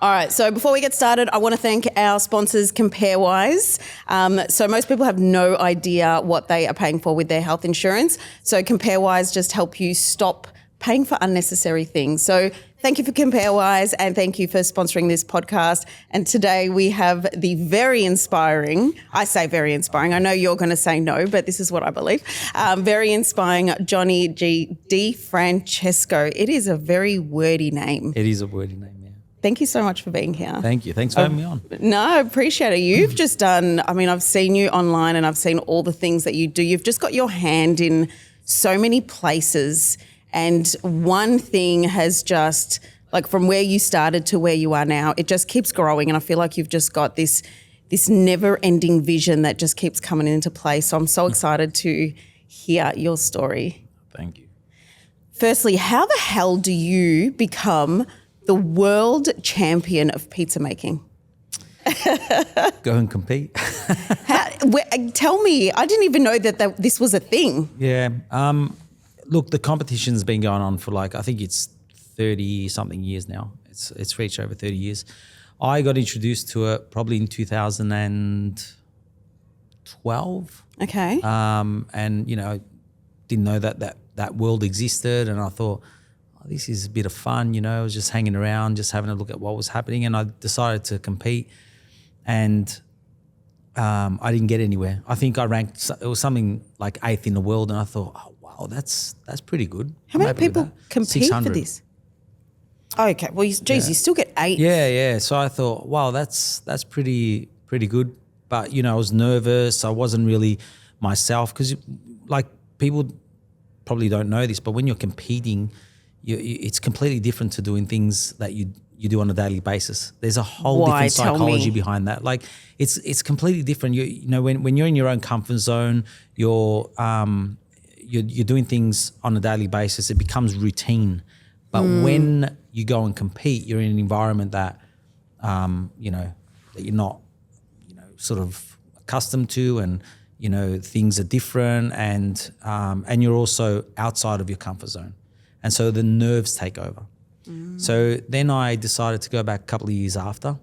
All right, so before we get started, I want to thank our sponsors, CompareWise. So most people have no idea what they are paying for with their health insurance. So CompareWise just help you stop paying for unnecessary things. So thank you for CompareWise and thank you for sponsoring this podcast. And today we have the very inspiring, I say very inspiring, I know you're going to say no, but this is what I believe, very inspiring Johnny Di Francesco. It is a very wordy name. It is a wordy name. Thank you so much for being here. Thank you. Thanks for having me on. No, I appreciate it. You've just done, I mean, I've seen you online and I've seen all the things that you do. You've just got your hand in so many places, and one thing has just, like from where you started to where you are now, it just keeps growing, and I feel like you've just got this never-ending vision that just keeps coming into play. So I'm so excited to hear your story. Thank you. Firstly, how the hell do you become the world champion of pizza making? Go and compete. Tell me, I didn't even know that this was a thing. Yeah. Look, the competition's been going on for I think it's 30-something years now. It's reached over 30 years. I got introduced to it probably in 2012. Okay. And, didn't know that world existed, and I thought, this is a bit of fun, I was just hanging around, just having a look at what was happening, and I decided to compete, and I didn't get anywhere. I think I ranked, it was something like 8th in the world, and I thought, oh, wow, that's pretty good. How many people compete 600. for this? Okay, well, you still get 8. Yeah. So I thought, wow, that's pretty good. But, I was nervous. I wasn't really myself because, people probably don't know this, but when you're competing, it's completely different to doing things that you do on a daily basis. There's a whole different psychology behind that. It's completely different. When you're in your own comfort zone, you're doing things on a daily basis. It becomes routine. But when you go and compete, you're in an environment that that you're not sort of accustomed to, and things are different, and you're also outside of your comfort zone. And so the nerves take over. So then I decided to go back a couple of years after.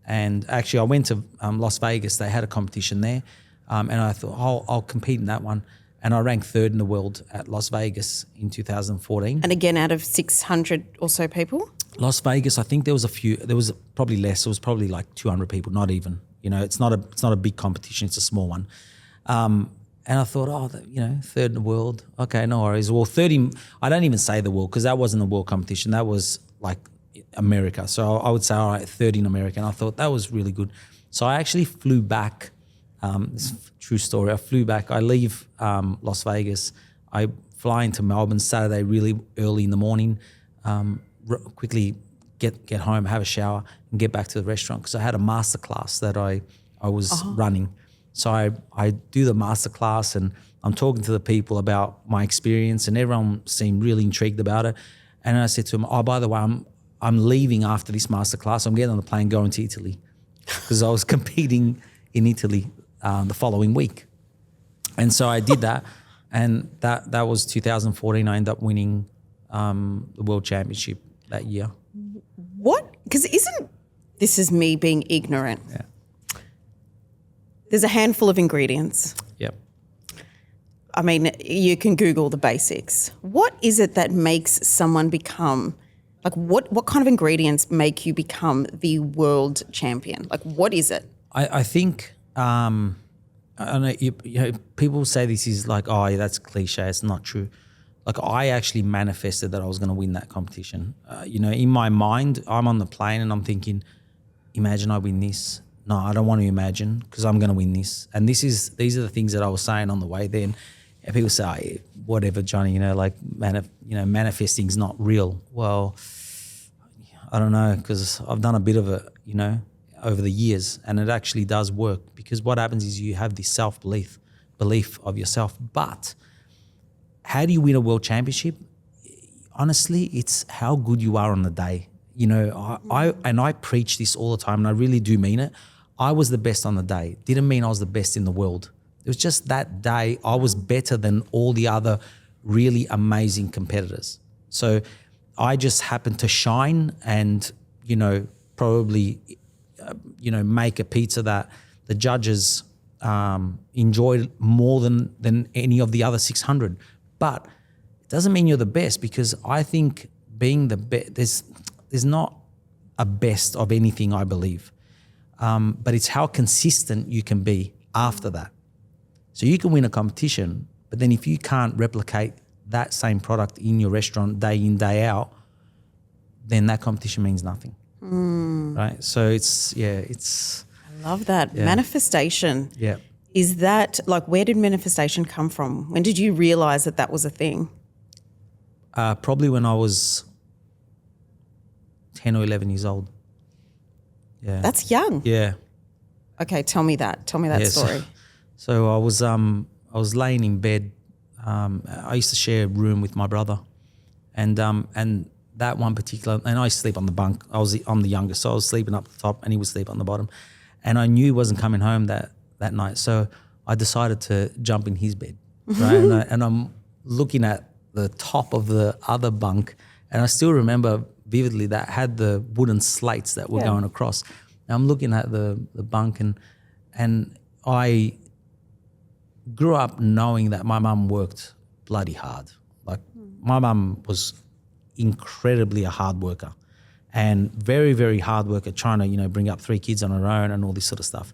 And actually I went to Las Vegas. They had a competition there. And I thought, I'll compete in that one. And I ranked 3rd in the world at Las Vegas in 2014. And again, out of 600 or so people? Las Vegas, I think there was probably less. It was probably like 200 people, not even. It's not a big competition. It's a small one. And I thought, 3rd in the world. Okay, no worries. Well, 30, I don't even say the world because that wasn't a world competition. That was like America. So I would say, all right, 30 in America. And I thought that was really good. So I actually flew back. It's a true story. I flew back. I leave Las Vegas. I fly into Melbourne Saturday really early in the morning, quickly get home, have a shower, and get back to the restaurant because I had a masterclass that I was running. So I do the masterclass, and I'm talking to the people about my experience, and everyone seemed really intrigued about it. And I said to them, by the way, I'm leaving after this masterclass. I'm getting on the plane going to Italy because I was competing in Italy the following week. And so I did that, and that was 2014. I ended up winning the World Championship that year. What? Because this is me being ignorant. Yeah. There's a handful of ingredients. Yep. I mean, you can Google the basics. What is it that makes someone become, what kind of ingredients make you become the world champion? What is it? I think, I know people say this is that's cliche. It's not true. I actually manifested that I was going to win that competition. In my mind, I'm on the plane and I'm thinking, imagine I win this. No, I don't want to imagine because I'm going to win this. And these are the things that I was saying on the way there. And people say, whatever, Johnny, manifesting's not real. Well, I don't know, because I've done a bit of it, over the years, and it actually does work because what happens is you have this self-belief of yourself. But how do you win a world championship? Honestly, it's how good you are on the day. I preach this all the time, and I really do mean it. I was the best on the day. Didn't mean I was the best in the world. It was just that day I was better than all the other really amazing competitors. So I just happened to shine and, probably, make a pizza that the judges enjoyed more than any of the other 600. But it doesn't mean you're the best, because I think being the best, there's not a best of anything, I believe. But it's how consistent you can be after that. So you can win a competition, but then if you can't replicate that same product in your restaurant day in, day out, then that competition means nothing. Right? So it's. I love that. Manifestation. Yeah. Is that, like, where did manifestation come from? When did you realize that was a thing? Probably when I was 10 or 11 years old. Yeah. That's young. Yeah. Okay, tell me that story. So I was laying in bed. I used to share a room with my brother, and that one particular, and I used to sleep on the bunk. I'm the youngest, so I was sleeping up the top, and he would sleep on the bottom. And I knew he wasn't coming home that night, so I decided to jump in his bed, right? and I'm looking at the top of the other bunk, and I still remember vividly that had the wooden slates that were going across. And I'm looking at the bunk, and I grew up knowing that my mum worked bloody hard. Like, my mum was incredibly a hard worker, and very, very hard worker, trying to, bring up 3 kids on her own and all this sort of stuff.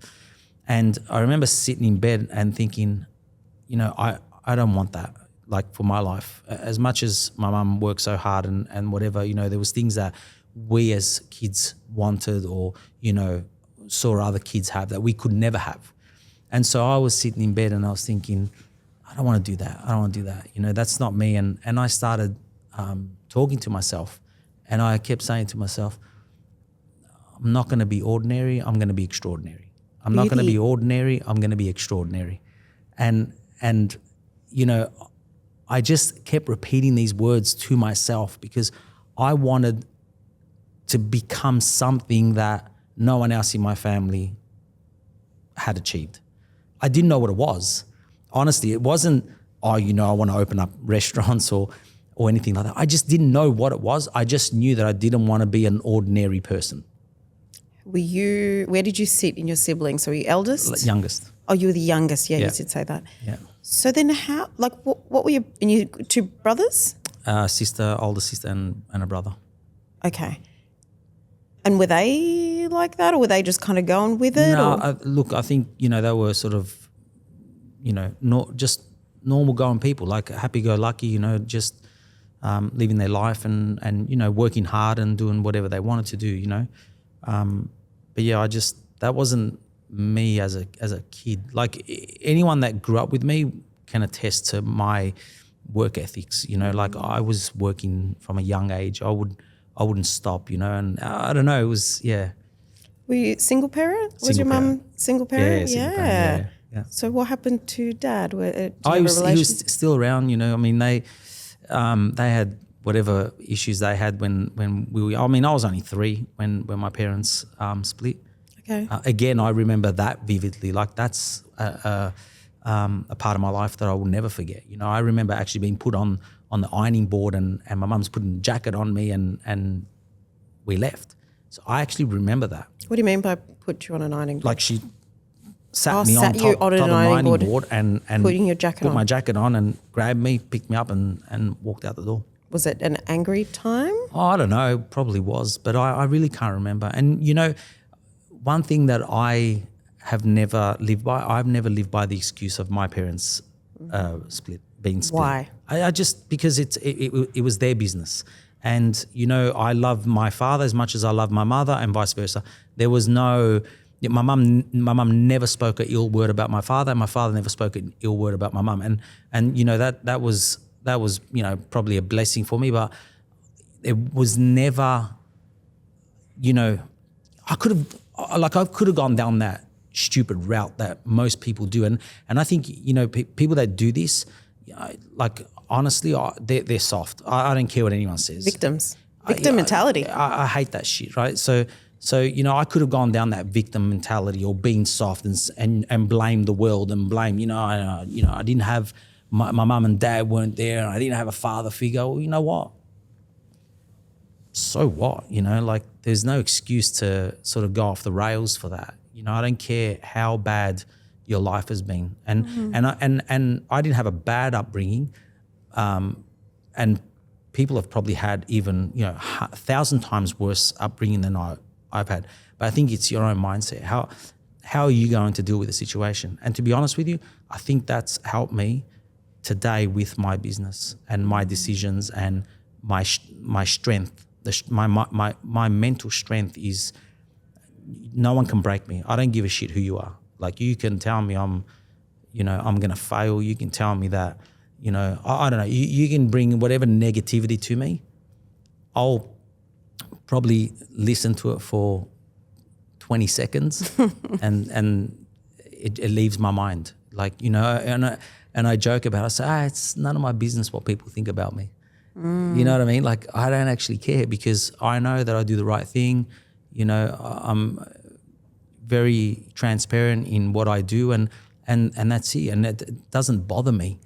And I remember sitting in bed and thinking, I don't want that, like, for my life. As much as my mum worked so hard and whatever, there was things that we as kids wanted or, saw other kids have that we could never have. And so I was sitting in bed and I was thinking, I don't want to do that. I don't want to do that. That's not me. And I started talking to myself, and I kept saying to myself, I'm not going to be ordinary. I'm going to be extraordinary. I'm not going to be ordinary. I'm going to be extraordinary. And I just kept repeating these words to myself because I wanted to become something that no one else in my family had achieved. I didn't know what it was. Honestly, it wasn't, I want to open up restaurants or anything like that. I just didn't know what it was. I just knew that I didn't want to be an ordinary person. Where did you sit in your siblings? So were you eldest? Youngest. Oh, you were the youngest. Yeah, you did say that. Yeah. So then how, like, what were you 2 brothers? Sister, older sister and a brother. Okay. And were they like that, or were they just kind of going with it? No, look, I think, they were sort of, just normal going people, like happy-go-lucky, just living their life and working hard and doing whatever they wanted to do, But yeah, that wasn't me as a kid. Like, anyone that grew up with me can attest to my work ethics, like I was working from a young age. I wouldn't stop, and I don't know, it was, Were you single parent? Was your mum single parent? Yeah, single parent, yeah. So what happened to Dad? He was still around, I mean, they had whatever issues they had when we were, I mean, I was only 3 when my parents split. Okay. Again, I remember that vividly. Like, that's a part of my life that I will never forget. I remember actually being put on the ironing board and my mum's putting a jacket on me and we left. So I actually remember that. What do you mean by put you on an ironing board? Like, she sat me on top of an ironing board and putting your jacket put on. my jacket on and grabbed me, picked me up and walked out the door. Was it an angry time? Oh, I don't know, probably was, but I really can't remember. And, one thing that I have never lived by, I've never lived by the excuse of my parents being split. Why? I just, because it was their business. And, I love my father as much as I love my mother and vice versa. There was no, my mum never spoke an ill word about my father, and my father never spoke an ill word about my mum. And that was probably a blessing for me, but it was never, I could have gone down that stupid route that most people do. And I think, people that do this, like, honestly, they're soft. I don't care what anyone says. Victim mentality. I hate that shit, right? So I could have gone down that victim mentality or being soft and blame the world and blame, I didn't have my mum and dad weren't there and I didn't have a father figure. Well, you know what? so what? You know, like there's no excuse to sort of go off the rails for that. You know, I don't care how bad your life has been, and I didn't have a bad upbringing, and people have probably had even 1,000 times worse upbringing than I've had. But I think it's your own mindset. How are you going to deal with the situation? And to be honest with you, I think that's helped me today with my business and my decisions and my strength. My mental strength is no one can break me. I don't give a shit who you are. Like you can tell me I'm going to fail. You can tell me that, I don't know. You can bring whatever negativity to me. I'll probably listen to it for 20 seconds and it leaves my mind. Like, and I joke about it. I say, it's none of my business what people think about me. You know what I mean? Like I don't actually care because I know that I do the right thing. I'm very transparent in what I do and that's it. And it doesn't bother me.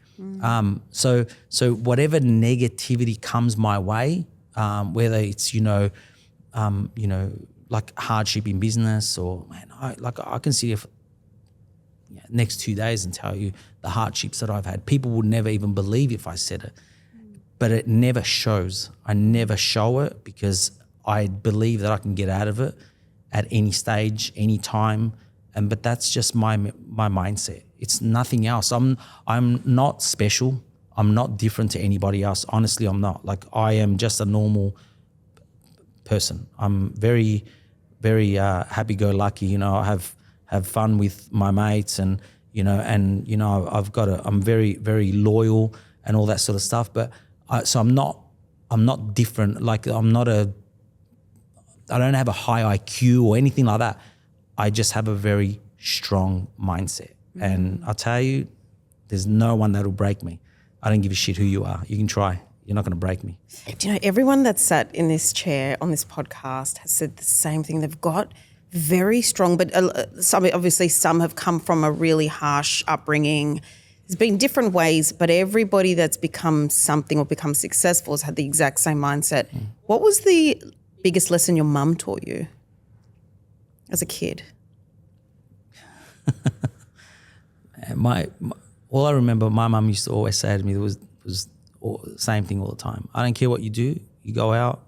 So whatever negativity comes my way, whether it's, like hardship in business or I can sit here for next 2 days and tell you the hardships that I've had. People would never even believe if I said it, but it never shows. I never show it because I believe that I can get out of it at any stage, any time. But that's just my mindset. It's nothing else. I'm not special. I'm not different to anybody else. Honestly, I'm not. Like I am just a normal person. I'm very, very happy-go-lucky. I have fun with my mates and I'm very, very loyal and all that sort of stuff. But so I'm not different. Like I don't have a high IQ or anything like that. I just have a very strong mindset. And I'll tell you, there's no one that'll break me. I don't give a shit who you are. You can try. You're not going to break me. Do you know, everyone that's sat in this chair on this podcast has said the same thing. They've got very strong, but some have come from a really harsh upbringing. There's been different ways, but everybody that's become something or become successful has had the exact same mindset. What was the biggest lesson your mum taught you as a kid? All I remember, my mum used to always say to me was the same thing all the time. I don't care what you do. You go out,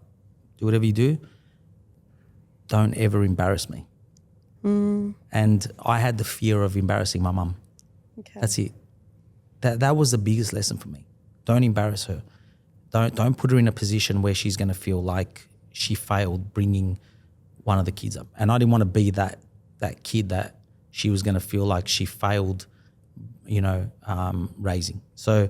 do whatever you do. Don't ever embarrass me. And I had the fear of embarrassing my mum. Okay. That's it. That was the biggest lesson for me. Don't embarrass her. Don't put her in a position where she's going to feel like she failed bringing one of the kids up. And I didn't want to be that kid that she was going to feel like she failed, raising. So,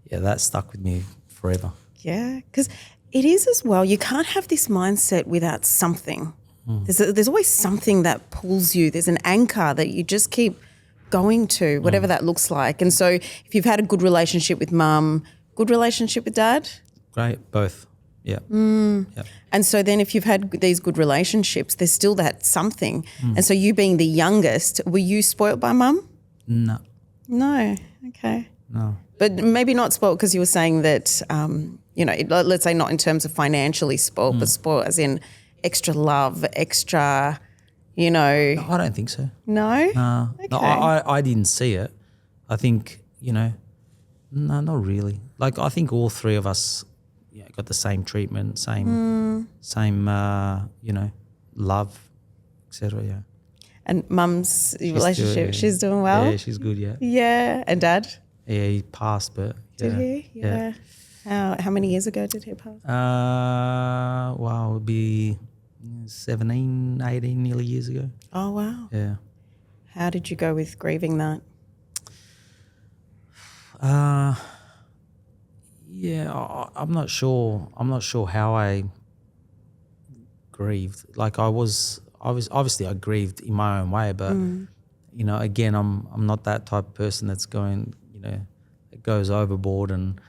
yeah, that stuck with me forever. Yeah, because it is as well. You can't have this mindset without something. There's always something that pulls you. There's an anchor that you just keep going to, whatever that looks like. And so if you've had a good relationship with mum, good relationship with dad? Great, both. Yeah. Yep. And so then if you've had these good relationships, there's still that something. And so you being the youngest, were you spoiled by mum? No. No. Okay. No. But maybe not spoiled because you were saying that, let's say not in terms of financially spoiled, but spoiled as in extra love, extra, No, I don't think so. No? No. Okay. No, I didn't see it. I think, no, not really. Like I think all three of us got the same treatment, same love, etc. Yeah. And mum's relationship, she's doing well? Yeah, she's good, yeah. Yeah. And dad? Yeah, he passed, but Did he? Yeah. How many years ago did he pass? It would be 17, 18 nearly years ago. Oh, wow. Yeah. How did you go with grieving that? Yeah, I'm not sure. I'm not sure how I grieved. Like I was obviously I grieved in my own way, but again, I'm not that type of person that's going, that goes overboard and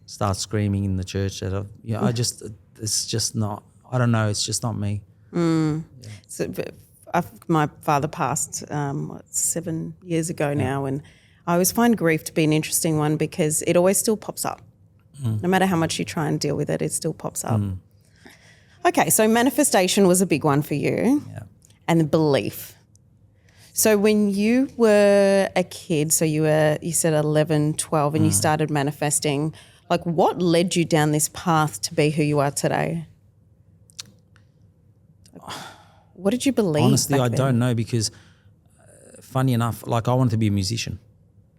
starts screaming in the church. It's just not. I don't know. It's just not me. Yeah. So my father passed 7 years ago now, and I always find grief to be an interesting one because it always still pops up. No matter how much you try and deal with it, it still pops up. Okay, so manifestation was a big one for you. Yeah. And the belief. So when you were a kid, so you said 11, 12, and you started manifesting, like what led you down this path to be who you are today? What did you believe? Honestly, back I then? don't know because funny enough, like I wanted to be a musician.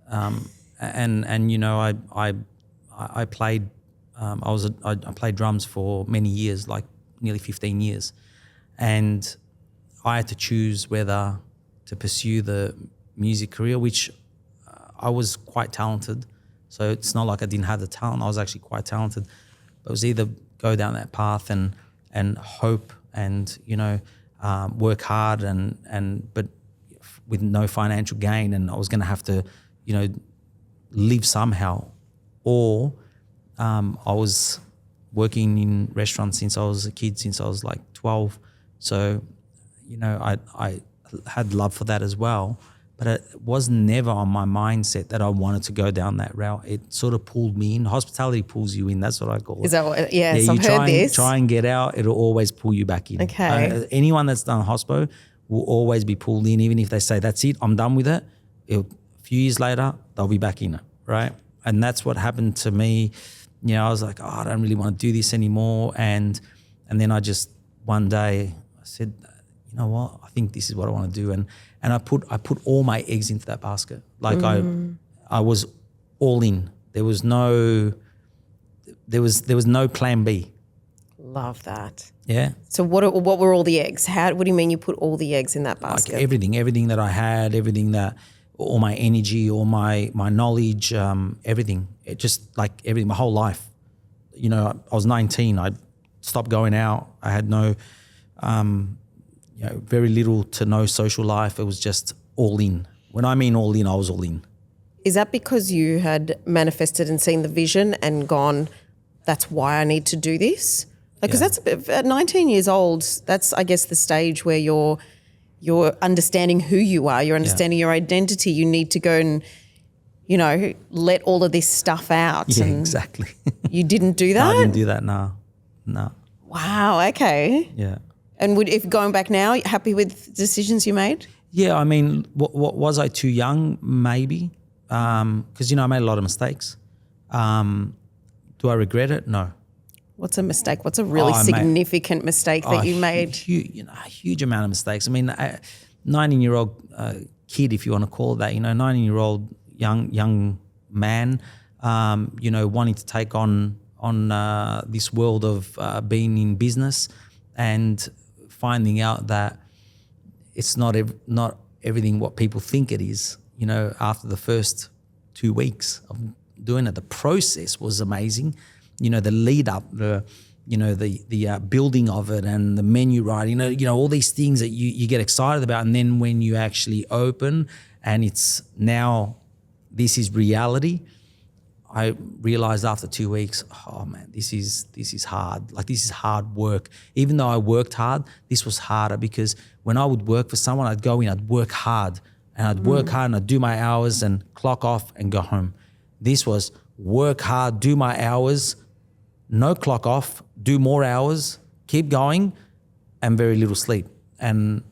And you know, I played, I played drums for many years, like nearly 15 years. And I had to choose whether to pursue the music career, which I was quite talented. So it's not like I didn't have the talent. I was actually quite talented. But it was either go down that path and hope and, you know, work hard but with no financial gain, and I was going to have to, you know, live somehow. Or I was working in restaurants since I was a kid, since I was like 12. So, you know, I had love for that as well, but it was never on my mindset that I wanted to go down that route. It sort of pulled me in. Hospitality pulls you in. That's what I call it. Is that what? Yes, Yeah, I've heard this. Try and get out. It'll always pull you back in. Okay. Anyone that's done hospo will always be pulled in, even if they say, that's it, I'm done with it. A few years later, they'll be back in it, right? And that's what happened to me. You know, I was like, oh, I don't really want to do this anymore. And then I just, one day, I said, you know what, I think this is what I want to do. And I put all my eggs into that basket. Like I was all in. There was no plan B. Love that. Yeah. So what were all the eggs? What do you mean you put all the eggs in that basket? Like everything that I had, all my energy, all my knowledge, everything. It just like everything, my whole life. You know, I was 19. I stopped going out. I had no, you know, very little to no social life. It was just all in. When I mean all in, I was all in. Is that because you had manifested and seen the vision and gone, that's why I need to do this? Because that's at 19 years old, that's, I guess, the stage where you're understanding who you are, you're understanding your identity. You need to go and, you know, let all of this stuff out. Yeah, and exactly. You didn't do that? No, I didn't do that, no. Wow, okay. Yeah. And if going back now, happy with decisions you made? Yeah, I mean, what was I too young? Maybe. Because, you know, I made a lot of mistakes. Do I regret it? No. What's a mistake? What's a really significant mistake that you made? A huge amount of mistakes. I mean, a 19-year-old kid, if you want to call it that, you know, 19-year-old young man, you know, wanting to take on this world of being in business and finding out that it's not everything what people think it is. You know, after the first 2 weeks of doing it, the process was amazing. You know, the lead up, the building of it and the menu writing, you know, all these things that you get excited about. And then when you actually open and it's now, this is reality, I realized after 2 weeks, oh man, this is hard. Like, this is hard work. Even though I worked hard, this was harder because when I would work for someone, I'd go in, I'd work hard and I'd do my hours and clock off and go home. This was work hard, do my hours, no clock off, do more hours, keep going, and very little sleep. And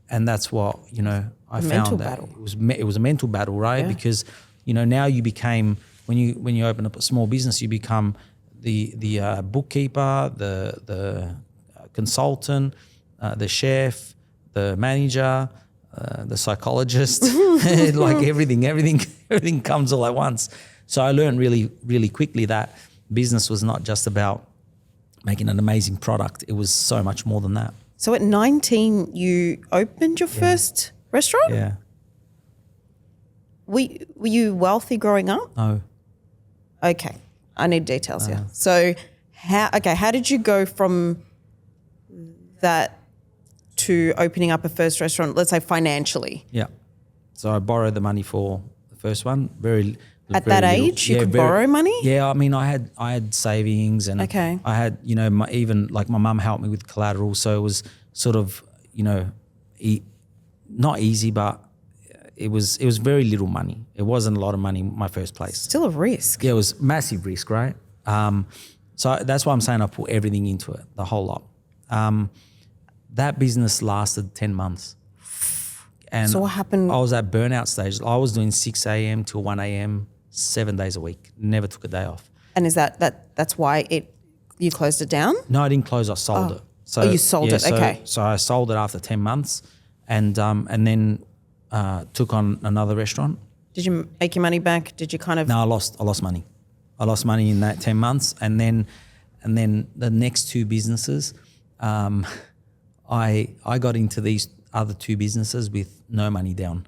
that's what, you know, I found that it was a mental battle, right? Yeah. Because, you know, now you became, when you open up a small business, you become the bookkeeper, the consultant, the chef, the manager, the psychologist, like everything comes all at once. So I learned really, really quickly that business was not just about making an amazing product. It was so much more than that. So at 19, you opened your first restaurant? Yeah. Were you wealthy growing up? No. Okay. I need details here. So how did you go from that to opening up a first restaurant, let's say financially? Yeah. So I borrowed the money for the first one. At that age, you could borrow money? Yeah, I mean, I had savings and I had, you know, my mum helped me with collateral. So it was sort of, you know, not easy, but it was very little money. It wasn't a lot of money in my first place. Still a risk. Yeah, it was massive risk, right? So that's why I'm saying I put everything into it, the whole lot. That business lasted 10 months. And So what happened? I was at burnout stage. I was doing 6 a.m. till 1 a.m. 7 days a week. Never took a day off. And is that's why you closed it down? No, I didn't close. I sold it. So you sold it. Okay. So I sold it after 10 months, and then took on another restaurant. Did you make your money back? Did you kind of? No, I lost money. I lost money in that 10 months, and then the next two businesses, I got into these other two businesses with no money down.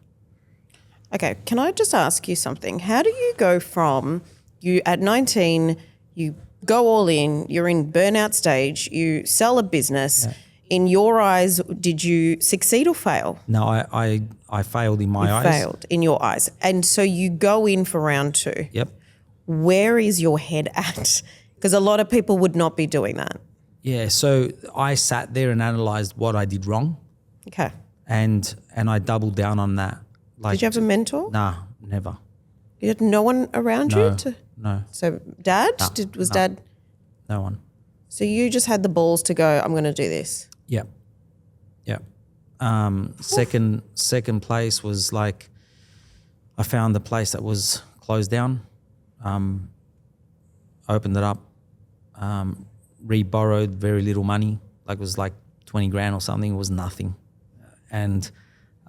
Okay, can I just ask you something? How do you go from you at 19, you go all in, you're in burnout stage, you sell a business. Yeah. In your eyes, did you succeed or fail? No, I failed in my eyes. Failed in your eyes. And so you go in for round 2. Yep. Where is your head at? Because a lot of people would not be doing that. Yeah, so I sat there and analysed what I did wrong. Okay. And I doubled down on that. Like, did you have a mentor? Nah, never. You had no one around you? No. So dad? No, Was dad? No one. So you just had the balls to go, I'm going to do this. Yep. Second place was like, I found the place that was closed down, opened it up, re-borrowed very little money, like it was like 20 grand or something. It was nothing. And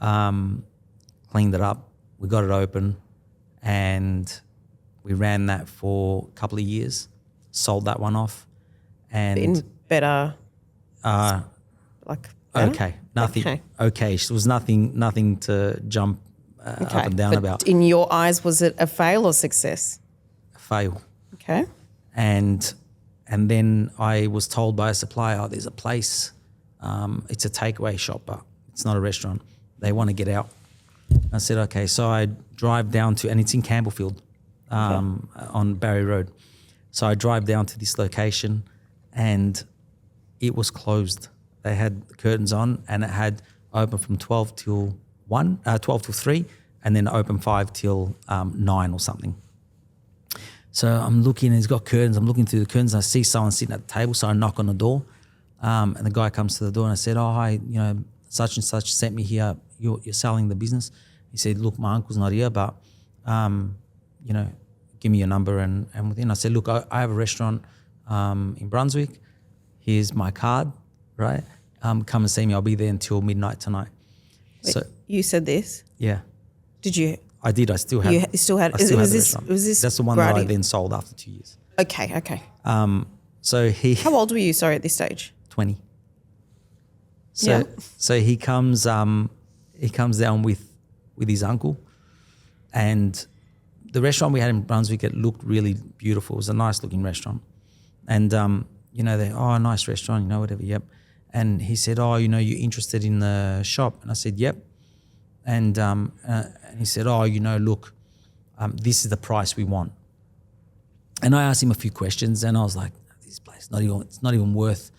cleaned it up. We got it open, and we ran that for a couple of years, sold that one off. And in better, like better? Okay, nothing. Okay, it was nothing to jump up and down about. In your eyes, was it a fail or success? A fail. Okay. And then I was told by a supplier, oh, there's a place, it's a takeaway shop, but it's not a restaurant. They want to get out. I said, okay. So I drive down to, and it's in Campbellfield, on Barry Road. So I drive down to this location, and it was closed. They had the curtains on, and it had open from 12 till 3, and then open 5 till 9 or something. So I'm looking, and he's got curtains. I'm looking through the curtains, and I see someone sitting at the table. So I knock on the door, and the guy comes to the door, and I said, oh, hi, such and such sent me here. You're selling the business. He said, look, my uncle's not here, but, give me your number and within. I said, look, I have a restaurant in Brunswick. Here's my card, right? Come and see me. I'll be there until midnight tonight. Wait, so you said this? Yeah. Did you? I did. I still have. You still had. Was this? That's the one Gradi? that I then sold after 2 years. Okay. So he. How old were you? Sorry, at this stage. 20. So he comes down with his uncle, and the restaurant we had in Brunswick, it looked really beautiful. It was a nice looking restaurant, and they, oh, nice restaurant, whatever. Yep. And he said, oh, you're interested in the shop? And I said, yep. And he said, oh, look, this is the price we want. And I asked him a few questions, and I was like, this place, it's not even worth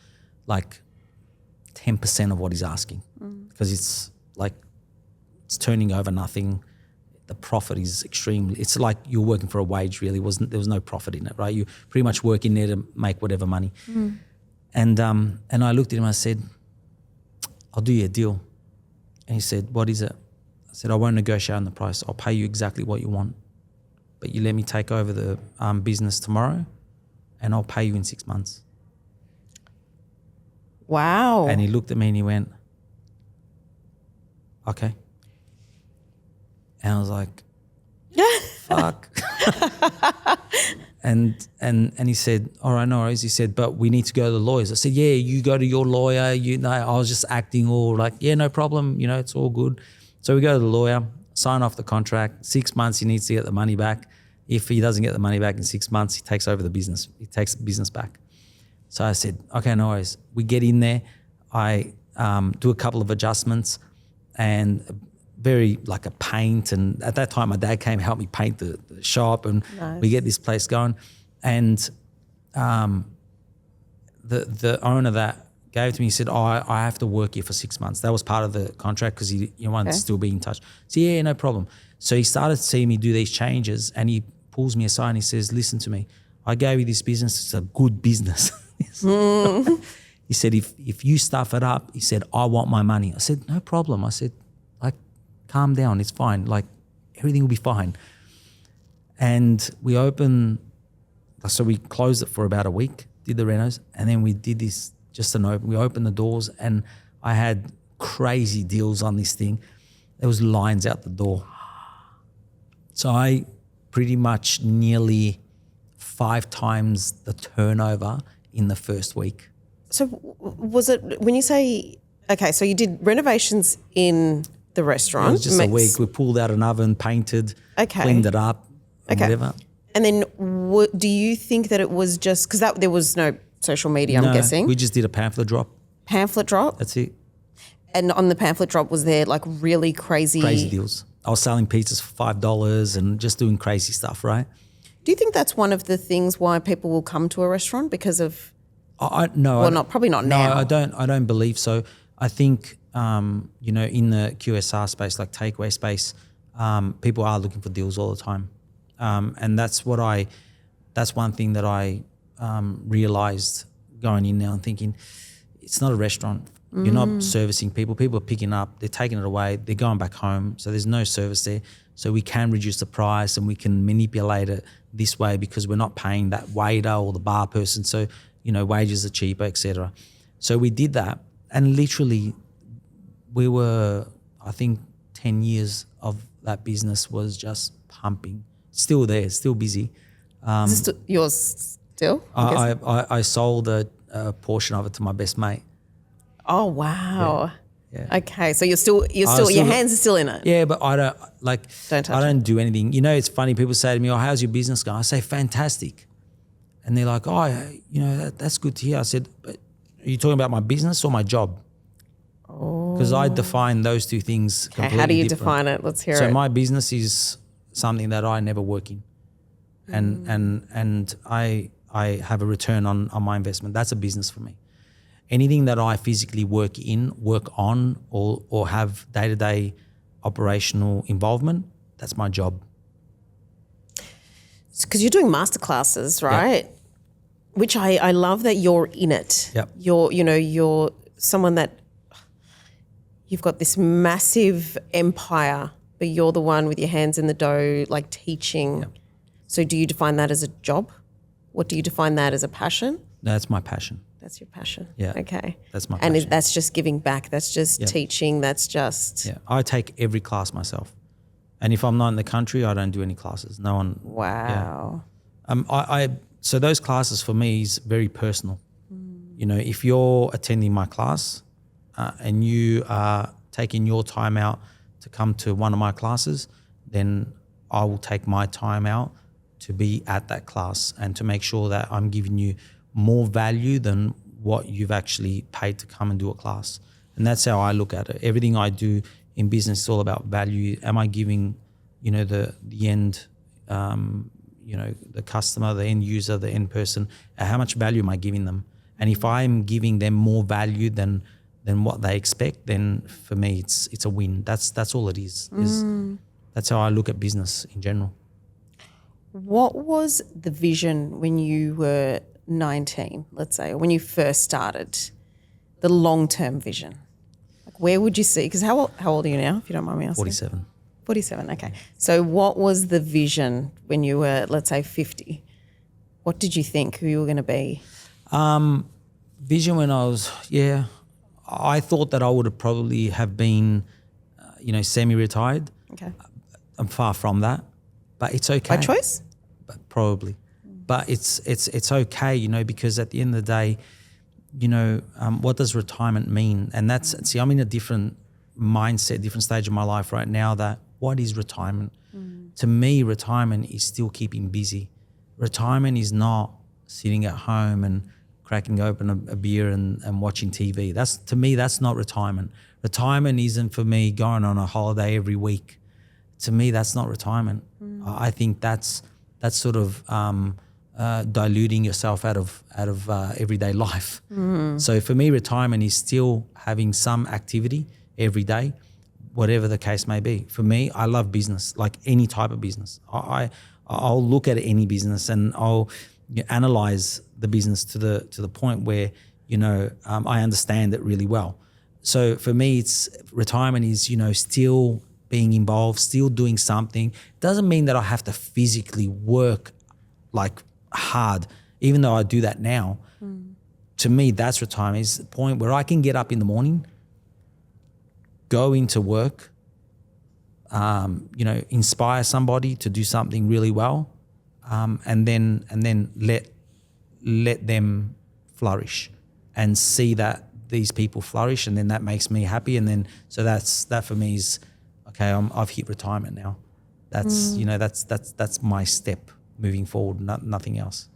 like 10% of what he's asking, because it's turning over nothing. The profit is extremely, it's like you're working for a wage, really. There was no profit in it, right? You pretty much work in there to make whatever money. And I looked at him, I said, I'll do you a deal. And he said, what is it? I said, I won't negotiate on the price. I'll pay you exactly what you want, but you let me take over the business tomorrow, and I'll pay you in 6 months. Wow. And he looked at me and he went, okay. And I was like, fuck. And he said, all right, no worries. He said, but we need to go to the lawyers. I said, yeah, you go to your lawyer. I was just acting all like, yeah, no problem. It's all good. So we go to the lawyer, sign off the contract. 6 months, he needs to get the money back. If he doesn't get the money back in 6 months, he takes over the business. He takes the business back. So I said, okay, no worries. We get in there. I do a couple of adjustments, and very like a paint. And at that time, my dad came help me paint the shop, and nice. We get this place going. And the owner that gave it to me, he said, oh, I have to work here for 6 months. That was part of the contract, because he wanted to still be in touch. So yeah, no problem. So he started seeing me do these changes, and he pulls me aside and he says, listen to me. I gave you this business. It's a good business. He said, if you stuff it up, he said, I want my money. I said, no problem. I said, like, calm down, it's fine. Like, everything will be fine. And we opened, so we closed it for about a week, did the renos, and then we did this we opened the doors, and I had crazy deals on this thing. There was lines out the door. So I pretty much nearly 5 times the turnover in the first week. So was it, when you say, okay, so you did renovations in the restaurant. It was just a week. We pulled out an oven, painted, cleaned it up, and whatever. And then do you think that it was just, because there was no social media, I'm guessing? We just did a pamphlet drop. Pamphlet drop? That's it. And on the pamphlet drop, was there like really crazy deals? I was selling pizzas for $5 and just doing crazy stuff, right? Do you think that's one of the things why people will come to a restaurant because of? No. Well, probably not now. No, I don't believe so. I think in the QSR space, like takeaway space, people are looking for deals all the time, and that's one thing that I realized going in now and thinking, it's not a restaurant. You're not servicing people. People are picking up, they're taking it away, they're going back home. So there's no service there. So we can reduce the price and we can manipulate it this way because we're not paying that waiter or the bar person. So, wages are cheaper, etc. So we did that, and literally we were, I think 10 years of that business was just pumping. Still there, still busy. Is this yours still? I sold a portion of it to my best mate. Oh wow! Yeah. Okay, so your hands are still in it. Yeah, but I don't touch I don't do anything. It's funny. People say to me, "Oh, how's your business going?" I say, "Fantastic," and they're like, "Oh, that's good to hear." I said, "But are you talking about my business or my job?" Because I define those two things completely How do you different. define it? Let's hear it. So my business is something that I never work in, and I have a return on my investment. That's a business for me. Anything that I physically work on, or have day-to-day operational involvement, that's my job. Because you're doing masterclasses, right? Yep. Which I love that you're in it. Yep. You're someone that you've got this massive empire, but you're the one with your hands in the dough, like teaching. Yep. So do you define that as a job? What do you define that as a passion? No, that's my passion. That's your passion. Yeah. Okay. That's my passion. And that's just giving back. That's just teaching. That's just. Yeah. I take every class myself. And if I'm not in the country, I don't do any classes. No one. Wow. Yeah. So those classes for me is very personal. If you're attending my class and you are taking your time out to come to one of my classes, then I will take my time out to be at that class and to make sure that I'm giving you more value than what you've actually paid to come and do a class. And that's how I look at it. Everything I do in business is all about value. Am I giving, the end, the customer, the end user, the end person, how much value am I giving them? And if I'm giving them more value than what they expect, then for me it's a win. That's all it is. That's how I look at business in general. What was the vision when you were 19, let's say, or when you first started, the long-term vision? Like, where would you see? Because how old are you now, if you don't mind me asking? 47. 47, okay. So what was the vision when you were, let's say, 50? What did you think who you were going to be? Vision when I was, I thought that I would have probably have been, semi-retired. Okay. I'm far from that, but it's okay. By choice? But probably. But it's okay, because at the end of the day, what does retirement mean? And I'm in a different mindset, different stage of my life right now that what is retirement? To me, retirement is still keeping busy. Retirement is not sitting at home and cracking open a beer and watching TV. To me, that's not retirement. Retirement isn't for me going on a holiday every week. To me, that's not retirement. I think that's sort of diluting yourself out of everyday life. So for me, retirement is still having some activity every day, whatever the case may be. For me, I love business, like any type of business. I'll look at any business and I'll analyze the business to the point where I understand it really well. So for me, it's retirement is, still being involved, still doing something. Doesn't mean that I have to physically work like hard, even though I do that now. To me, that's retirement. Is the point where I can get up in the morning, go into work, inspire somebody to do something really well, and then let them flourish and see that these people flourish, and then that makes me happy, and then so that for me is okay. I've hit retirement now. That's that's my step moving forward. Nothing else.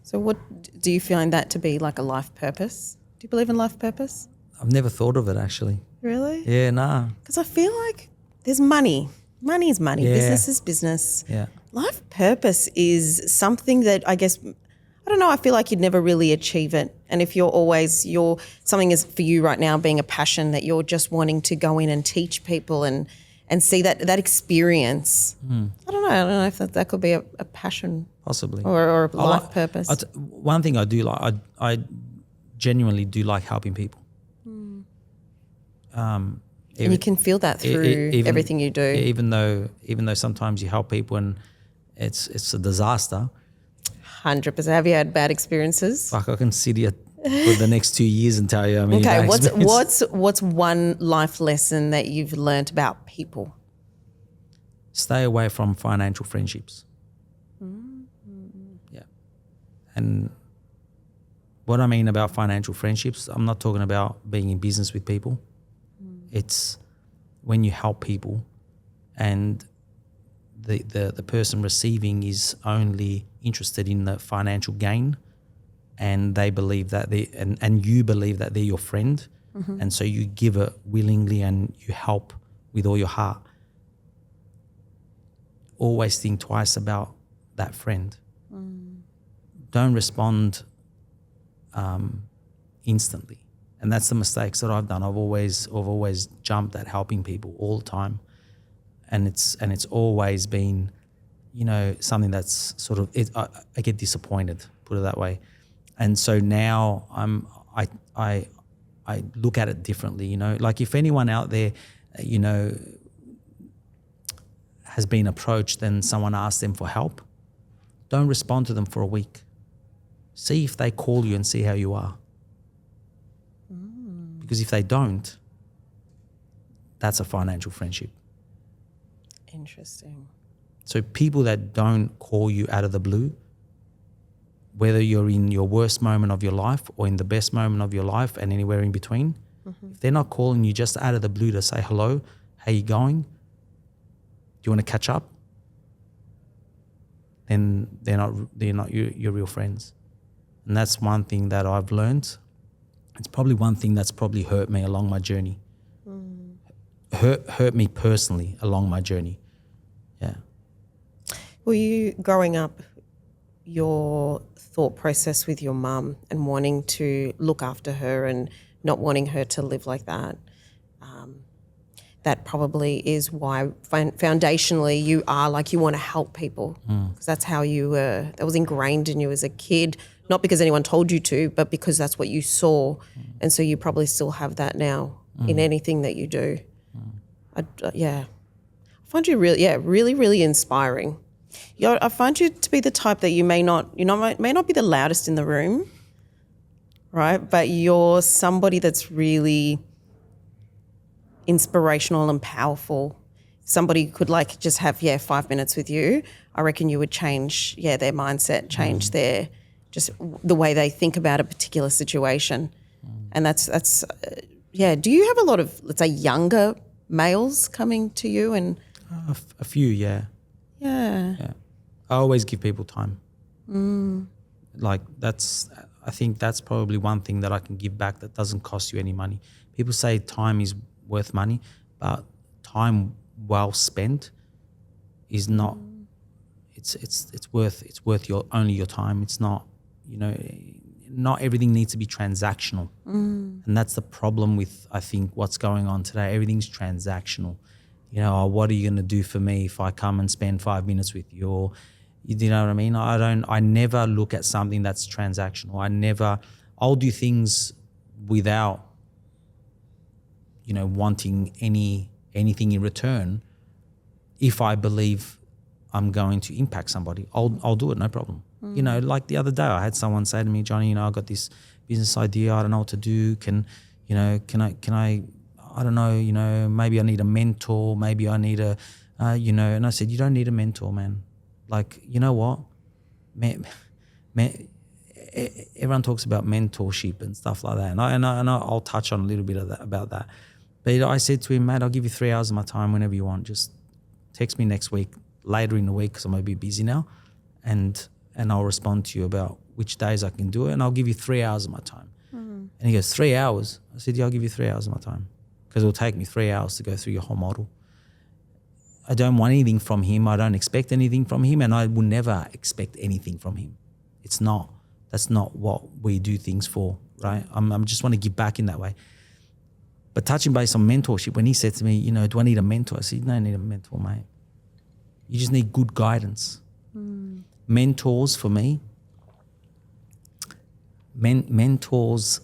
So what do you find that to be like a life purpose? Do you believe in life purpose? I've never thought of it actually. Really? Yeah, nah. Because I feel like there's money. Money is money. Yeah. Business is business. Yeah. Life purpose is something that I guess, I don't know, I feel like you'd never really achieve it. And if something is for you right now being a passion that you're just wanting to go in and teach people and see that experience. I don't know if that could be a passion. Possibly. Or a life purpose. One thing I do like, I genuinely do like helping people. And you can feel that through everything you do. Even though sometimes you help people and it's a disaster. 100%. Have you had bad experiences? Fuck, I can sit here for the next 2 years and tell you. Okay, what's one life lesson that you've learned about people? Stay away from financial friendships. Yeah. And what I mean about financial friendships, I'm not talking about being in business with people. It's when you help people and the person receiving is only interested in the financial gain, and they believe that and you believe that they're your friend, and so you give it willingly and you help with all your heart. Always think twice about that friend. Don't respond instantly. And that's the mistakes that I've done. I've always jumped at helping people all the time, and it's always been, something that's sort of I get disappointed, put it that way, and so now I look at it differently. Like if anyone out there, has been approached and someone asks them for help, don't respond to them for a week. See if they call you and see how you are. Because if they don't, that's a financial friendship. Interesting. So people that don't call you out of the blue, whether you're in your worst moment of your life or in the best moment of your life and anywhere in between, if they're not calling you just out of the blue to say hello, how you going? Do you want to catch up? Then they're not your real friends. And that's one thing that I've learned. It's probably one thing that's probably hurt me along my journey. Hurt me personally along my journey. Yeah. Were you growing up, your thought process with your mum and wanting to look after her and not wanting her to live like that, that probably is why foundationally you are like you want to help people, because that's how you were, that was ingrained in you as a kid, not because anyone told you to, but because that's what you saw. And so you probably still have that now in anything that you do. I find you really, really inspiring. I find you to be the type that you may not be the loudest in the room, right? But you're somebody that's really inspirational and powerful. Somebody could like just have 5 minutes with you. I reckon you would change their mindset, change their just the way they think about a particular situation. And that's do you have a lot of, let's say, younger males coming to you? And a few, yeah. I always give people time. Like I think that's probably one thing that I can give back that doesn't cost you any money. People say time is worth money, but time well spent is not. It's worth only your time. It's not, not everything needs to be transactional. And that's the problem with, I think, what's going on today. Everything's transactional. What are you going to do for me if I come and spend 5 minutes with you? Or, you know what I mean? I never look at something that's transactional. I'll do things without, wanting anything in return. If I believe I'm going to impact somebody, I'll do it, no problem. Like the other day, I had someone say to me, Johnny, I got this business idea. I don't know what to do. Can I I don't know, maybe I need a mentor. Maybe I need and I said, you don't need a mentor, man. Like, you know what? Everyone talks about mentorship and stuff like that. And I'll touch on a little bit of that, about that. But I said to him, mate, I'll give you 3 hours of my time whenever you want. Just text me next week, later in the week, because I might be busy now. And I'll respond to you about which days I can do it. And I'll give you 3 hours of my time. And he goes, 3 hours? I said, yeah, I'll give you 3 hours of my time, because it'll take me 3 hours to go through your whole model. I don't want anything from him. I don't expect anything from him. And I will never expect anything from him. It's not. That's not what we do things for, right? I'm just want to give back in that way. But touching base on mentorship, when he said to me, do I need a mentor? I said, no, I need a mentor, mate. You just need good guidance. Mentors for me, mentors,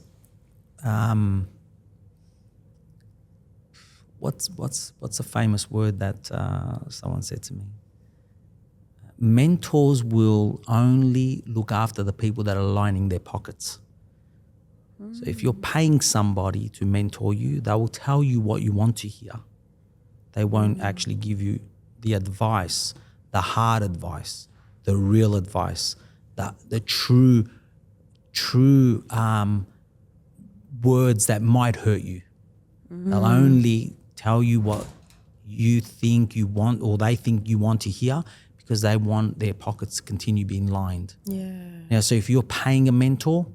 what's a famous word that someone said to me? Mentors will only look after the people that are lining their pockets. So if you're paying somebody to mentor you, they will tell you what you want to hear. They won't actually give you the advice, the hard advice, the real advice, the true words that might hurt you. They'll only tell you what you think you want, or they think you want to hear, because they want their pockets to continue being lined. Yeah. Now, so if you're paying a mentor,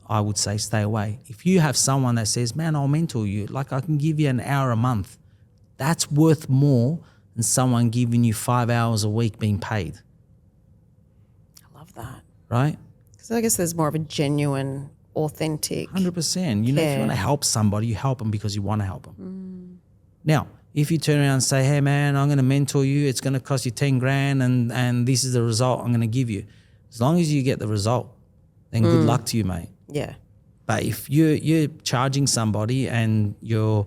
I would say stay away. If you have someone that says, man, I'll mentor you, like I can give you an hour a month, that's worth more than someone giving you 5 hours a week being paid. I love that. Right? Because I guess there's more of a genuine, authentic 100%. If you want to help somebody, you help them because you want to help them. Now, if you turn around and say, hey, man, I'm going to mentor you, it's going to cost you 10 grand and this is the result I'm going to give you. As long as you get the result, then good luck to you, mate. Yeah. But if you're charging somebody and you're,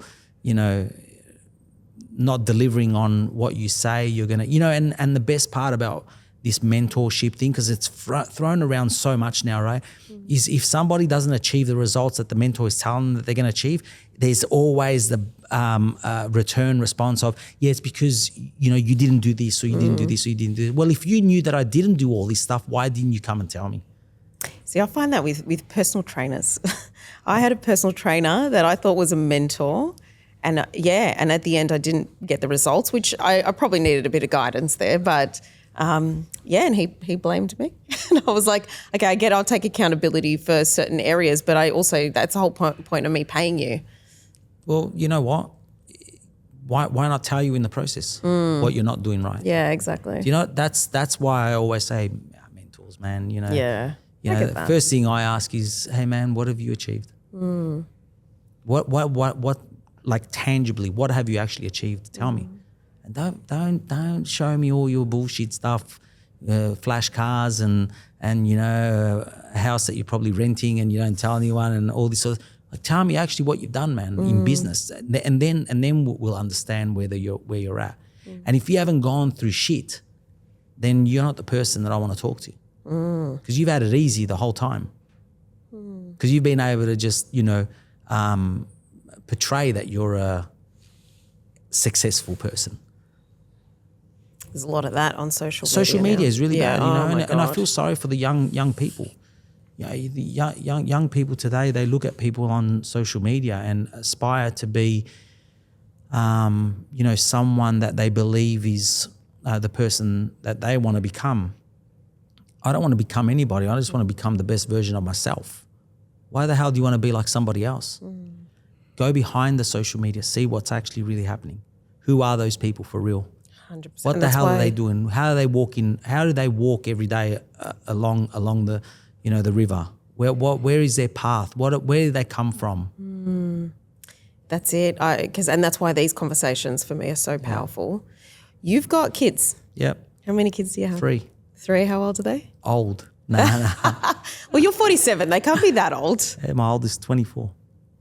not delivering on what you say you're going to, and the best part about this mentorship thing, because it's thrown around so much now, right, is if somebody doesn't achieve the results that the mentor is telling them that they're going to achieve, there's always the return response of, yeah, it's because, you didn't do this, or you didn't do this, or you didn't do this. Well, if you knew that I didn't do all this stuff, why didn't you come and tell me? See, I find that with personal trainers. I had a personal trainer that I thought was a mentor, and and at the end I didn't get the results, which I probably needed a bit of guidance there, but and he blamed me. And I was like, okay, I get I'll take accountability for certain areas, but I also, that's the whole point of me paying you. Well, you know what? Why not tell you in the process what you're not doing right? Yeah, exactly. That's why I always say, mentors, man, Yeah. the first thing I ask is, hey man, what have you achieved? What like tangibly, what have you actually achieved? Tell me. And don't show me all your bullshit stuff, flash cars and a house that you're probably renting and you don't tell anyone and all this sort of, like, tell me actually what you've done, man, in business, and then we'll understand where you're at. And if you haven't gone through shit, then you're not the person that I want to talk to, because you've had it easy the whole time, because you've been able to just portray that you're a successful person. There's a lot of that on social media. Social media is really bad, and I feel sorry for the young people. The young people today, they look at people on social media and aspire to be, someone that they believe is the person that they want to become. I don't want to become anybody. I just want to become the best version of myself. Why the hell do you want to be like somebody else? Go behind the social media, see what's actually really happening. Who are those people for real? 100%. What the hell are they doing? How do they walk in? How do they walk every day along the the river? Where is their path? Where do they come from? That's it. And that's why these conversations for me are so powerful. You've got kids. Yep. How many kids do you have? 3. 3. How old are they? Old. Nah. Well, you're 47. They can't be that old. Yeah, my oldest 24.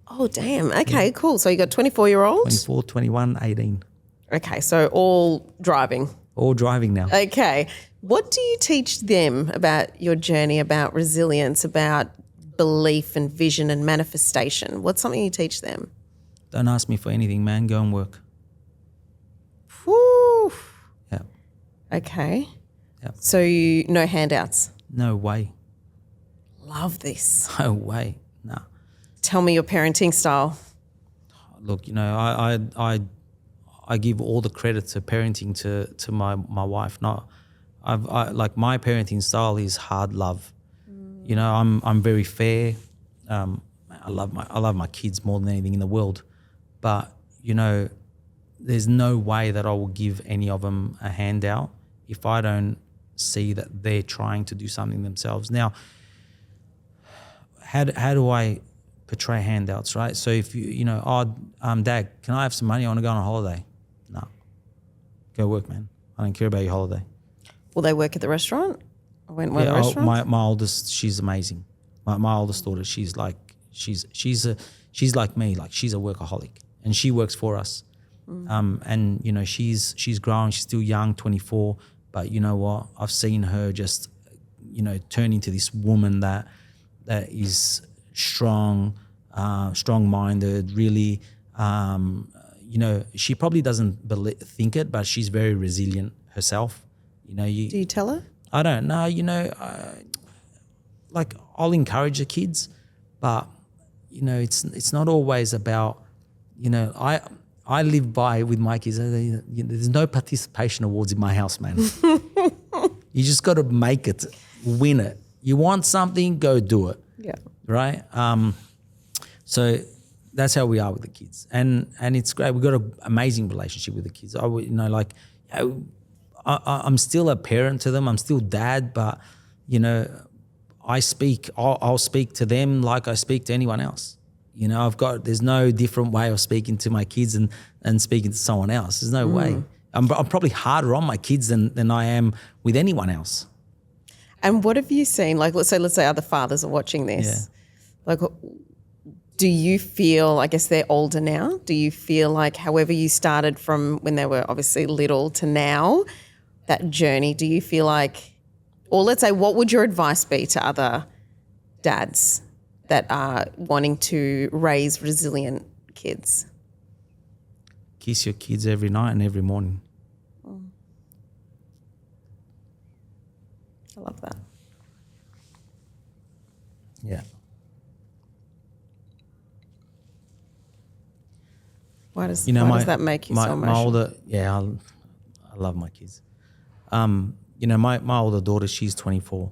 Oh, damn. Okay, cool. So you got 24-year-old? 24, 21, 18. Okay, so all driving. All driving now. Okay. What do you teach them about your journey, about resilience, about belief and vision and manifestation? What's something you teach them? Don't ask me for anything, man. Go and work. Whew. Yeah. Okay. Yeah. So no handouts. No way. Love this. No way. No. Tell me your parenting style. Look, I give all the credit to parenting to my wife. Like my parenting style is hard love. I'm very fair. I love my kids more than anything in the world, but there's no way that I will give any of them a handout if I don't see that they're trying to do something themselves. Now, how do I portray handouts, right? So if Dad, can I have some money? I want to go on a holiday. No, go work, man. I don't care about your holiday. Will they work at the restaurant? Or went to the restaurant? My oldest, she's amazing. My oldest daughter, she's like me, like she's a workaholic, and she works for us. And she's grown. She's still young, 24. But you know what? I've seen her just turn into this woman that is strong, strong-minded. Really, she probably doesn't think it, but she's very resilient herself. Do you tell her? I don't know. Like I'll encourage the kids, but it's not always about. I live by with my kids. There's no participation awards in my house, man. You just got to make it, win it. You want something, go do it. Yeah. Right. So that's how we are with the kids, and it's great. We've got an amazing relationship with the kids. I'm still a parent to them. I'm still dad, but I'll speak to them like I speak to anyone else. There's no different way of speaking to my kids and speaking to someone else. There's no way. I'm probably harder on my kids than I am with anyone else. And what have you seen? Like, let's say other fathers are watching this. Yeah. Like, do you feel, I guess they're older now, do you feel like however you started from when they were obviously little to now, that journey, do you feel like, or let's say, what would your advice be to other dads that are wanting to raise resilient kids? Kiss your kids every night and every morning. I love that. Yeah. Why does that make you so emotional? I love my kids. My older daughter, she's 24,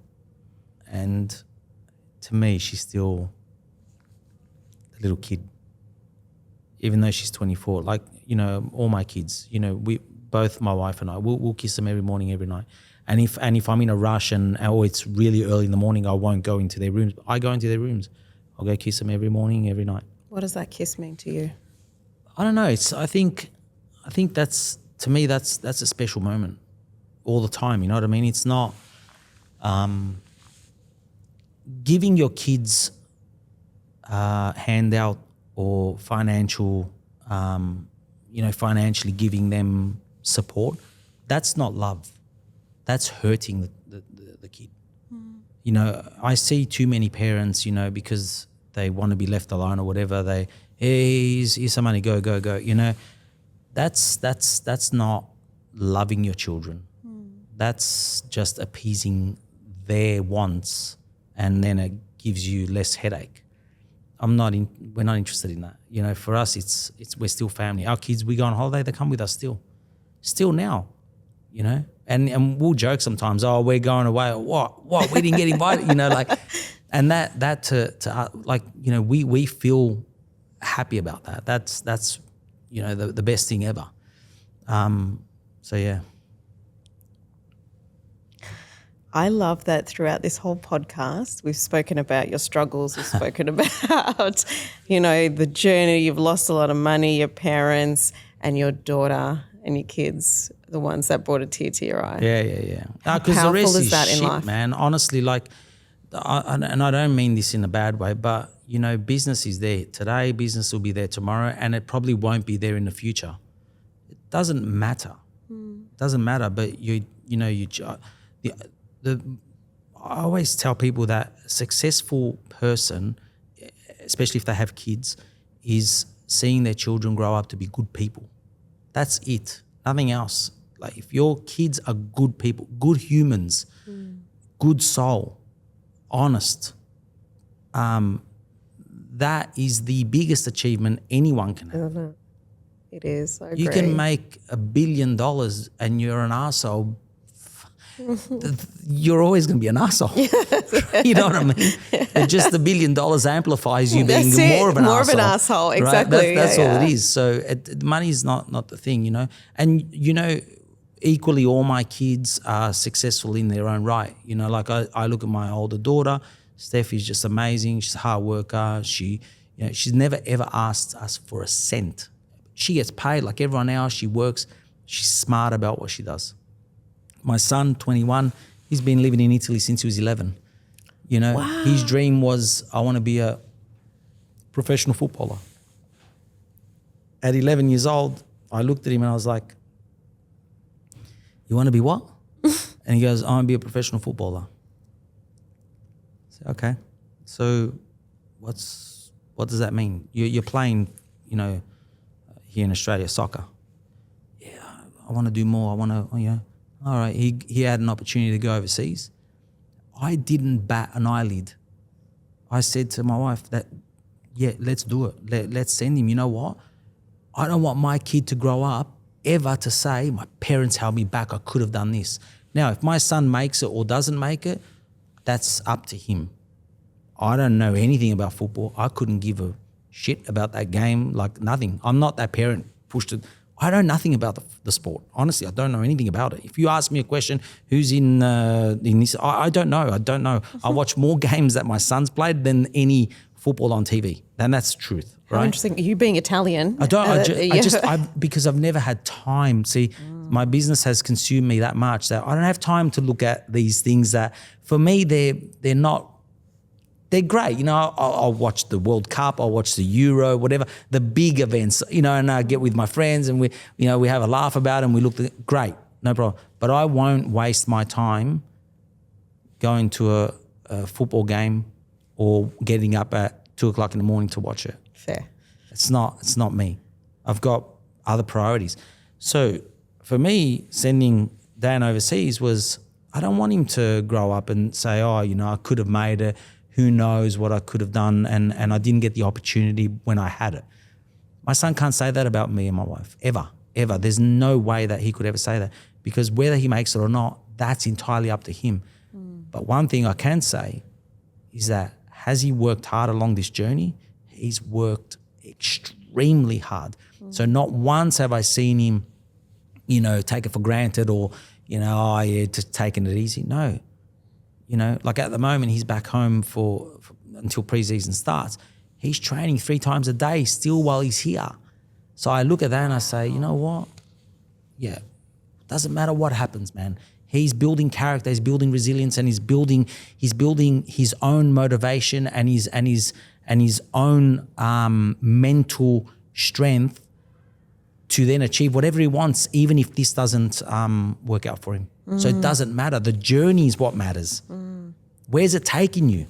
and to me, she's still a little kid. Even though she's 24, like all my kids, we both, my wife and I, we'll kiss them every morning, every night. And if I'm in a rush or it's really early in the morning, I won't go into their rooms. I go into their rooms. I'll go kiss them every morning, every night. What does that kiss mean to you? I don't know. I think that's, to me, that's a special moment all the time. You know what I mean? It's not giving your kids handout or financially giving them support. That's not love. That's hurting the kid. I see too many parents, because they want to be left alone or whatever, here's some money, go. That's not loving your children. That's just appeasing their wants, and then it gives you less headache. We're not interested in that. For us, we're still family. Our kids, we go on holiday, they come with us still now, and we'll joke sometimes, oh, we're going away, or what, we didn't get invited, and that to we feel happy about that. That's the best thing ever. So yeah. I love that throughout this whole podcast, we've spoken about your struggles, we've spoken about, the journey, you've lost a lot of money, your parents and your daughter and your kids the ones that brought a tear to your eye. Yeah. How Because the powerful rest is is that in shit, life? man. Honestly, like, and I don't mean this in a bad way, but, you know, business is there today, business will be there tomorrow, and it probably won't be there in the future. It doesn't matter. It doesn't matter, but I always tell people that a successful person, especially if they have kids, is seeing their children grow up to be good people. That's it. Nothing else. Like, if your kids are good people, good humans, good soul, honest, that is the biggest achievement anyone can have. Isn't it? It is. I agree. You can make $1 billion and you're an arsehole. You're always going to be an arsehole. You know what I mean? And just $1 billion amplifies you being more of an arsehole. More of an arsehole, exactly. Right? That's all it is. So money is not the thing, you know. And, you know, equally all my kids are successful in their own right. You know, like I look at my older daughter, Steph is just amazing. She's a hard worker. She's never ever asked us for a cent. She gets paid like everyone else. She works. She's smart about what she does. My son, 21, he's been living in Italy since he was 11. You know, His dream was, I want to be a professional footballer. At 11 years old, I looked at him and I was like, you want to be what? And he goes, I want to be a professional footballer. I said, okay. So what does that mean? You're playing, you know, here in Australia, soccer. Yeah, I want to do more. I want to, you know. All right, he had an opportunity to go overseas. I didn't bat an eyelid. I said to my wife that, yeah, let's do it. Let's send him. You know what? I don't want my kid to grow up ever to say, my parents held me back, I could have done this. Now, if my son makes it or doesn't make it, that's up to him. I don't know anything about football. I couldn't give a shit about that game, like nothing. I'm not that parent pushed it. I know nothing about the sport. Honestly, I don't know anything about it. If you ask me a question, who's in this, I don't know. I don't know. I watch more games that my son's played than any football on TV. And that's the truth, right? How interesting. You being Italian. Because I've never had time. See, my business has consumed me that much that I don't have time to look at these things that, for me, they're not. They're great. You know, I'll watch the World Cup, I'll watch the Euro, whatever, the big events, you know, and I get with my friends and we have a laugh about it and we look at great, no problem. But I won't waste my time going to a football game or getting up at 2:00 in the morning to watch it. Fair. It's not me. I've got other priorities. So for me, sending Dan overseas was, I don't want him to grow up and say, oh, you know, I could have made it. Who knows what I could have done, and I didn't get the opportunity when I had it. My son can't say that about me and my wife, ever. There's no way that he could ever say that, because whether he makes it or not, that's entirely up to him. But one thing I can say is that, has he worked hard along this journey? He's worked extremely hard. So not once have I seen him, you know, take it for granted or, you know, oh yeah, just taking it easy. No. You know, like at the moment, he's back home for until preseason starts. He's training 3 times a day still while he's here. So I look at that and I say, you know what? Yeah, doesn't matter what happens, man. He's building character, he's building resilience, and he's building his own motivation and his own mental strength to then achieve whatever he wants, even if this doesn't work out for him. So it doesn't matter. The journey is what matters. Where's it taking you?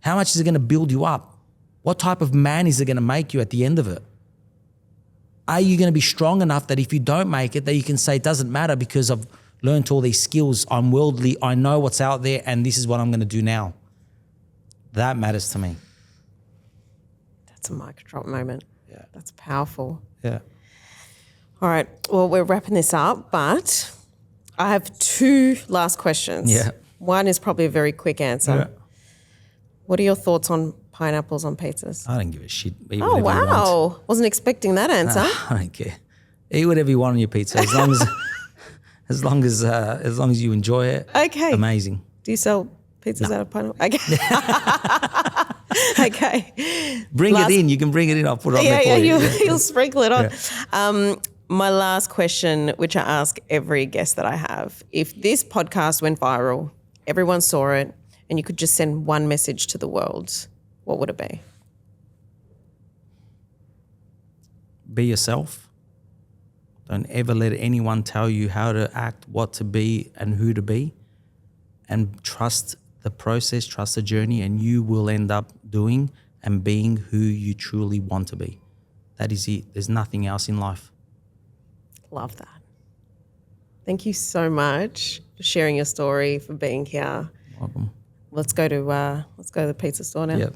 How much is it going to build you up? What type of man is it going to make you at the end of it? Are you going to be strong enough that if you don't make it, that you can say, it doesn't matter because I've learned all these skills, I'm worldly, I know what's out there, and this is what I'm going to do now. That matters to me. That's a mic drop moment. Yeah. That's powerful. Yeah. All right. Well, we're wrapping this up, but I have 2 last questions. Yeah. One is probably a very quick answer. Yeah. What are your thoughts on pineapples on pizzas? I don't give a shit. Eat Oh, whatever you want. wow. Wasn't expecting that answer. I don't care. Eat whatever you want on your pizza, as long as you enjoy it. Okay. Amazing. Do you sell pizzas out of pineapple? Okay. Okay. Bring it in. You can bring it in. I'll put it on there for you. You'll sprinkle it on. My last question, which I ask every guest that I have, if this podcast went viral, everyone saw it, and you could just send one message to the world, what would it be? Be yourself. Don't ever let anyone tell you how to act, what to be, and who to be. And trust the process, trust the journey, and you will end up doing and being who you truly want to be. That is it. There's nothing else in life. Love that. Thank you so much for sharing your story, for being here. Welcome. Let's go to the pizza store now. Yep.